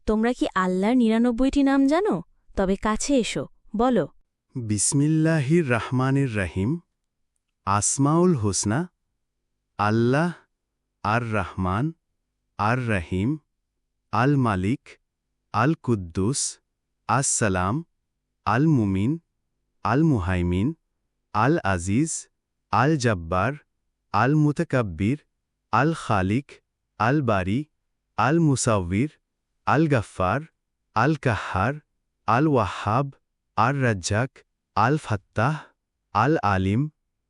তোমরা কি আল্লাহর ৯৯টি নাম জানো? তবে কাছে এসো, বলো। বিসমিল্লাহির রহমানির রহিম। আসমাউল হুসনা। আল্লাহ, আর রহমান, আর রহিম, আল মালিক, আল কুদ্দুস, আসসালাম, আল মুমিন, আল মুহাইমিন, আল আজিজ, আল জব্বার, আল মুতাকাব্বির, আল খালিক, আল বারি, আল মুসাউবির, আল গফফার, আল কাহ্হার, আল ওয়াহাব, আর রাজ্জাক, আল ফাত্তাহ, আল আলিম,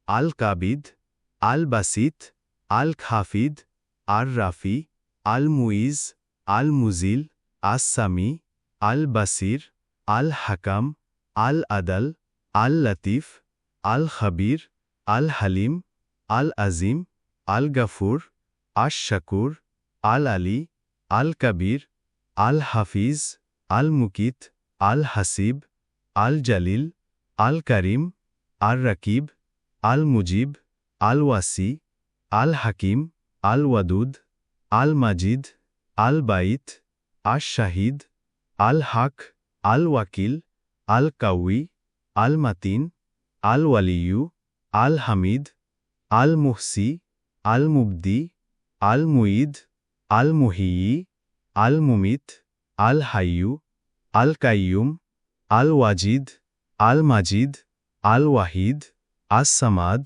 আল কাবিদ, আল বাসিত, আল খাফিদ, আর রাফি, আল মুইজ, আল মুজিল, আস সামি, আল বাসির, আল হাকাম, আল আদল, আল লতিফ, আল খবির, আল হালিম, আল আজিম, আল গফুর, আশ শাকুর, আল আলী, আল কবির, আল হাফিজ, আল মুকিত, আল হাসিব, আল জালিল, আল করিম, আর রকিব, আল মুজিব, আল ওয়াসি, আল হাকিম, আল ওয়াদুদ, আল মাজিদ, আল বাইত, আশ শাহিদ, আল হক, আল ওয়াকিল, আল কাউই, আল মাতিন, আল ওয়ালিয়ু, আল হামিদ, আল মুহসি, আল মুবদি, আল মুঈদ, আল মুহিয়ি, আল মুমিত, আল হাইয়ু, আল কাইয়ুম, আল ওয়াজিদ, আল মাজিদ, আল ওয়াহিদ, আস সামাদ,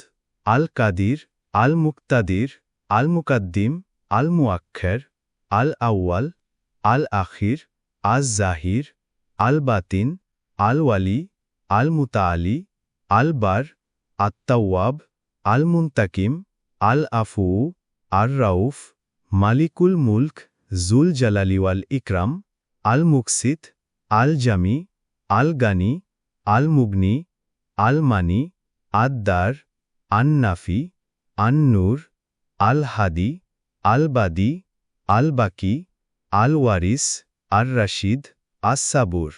আল কাদির, আল মুক্তাদির, আল মুকদ্দিম, আল মুআখ্খির, আল আউয়াল, আল আখির, আজ জাহির, আল বাতিন, আল ওয়ালি, আল মুতাআলি, আল বার, আত তাওয়াব, আল মুনতাকিম, আল আফু, আর রাউফ, মালিকুল মুলক, জুল জালালি ওয়াল ইকরাম, আল মুকসিত, আল জামি, আল গানি, আল মুগনি, আল মানি, আদ-দার, আন নাফি, আন নূর, আল হাদি, আল বাদি, আল বাকি, আল ওয়ারিস, আর রশিদ, আস সাবুর।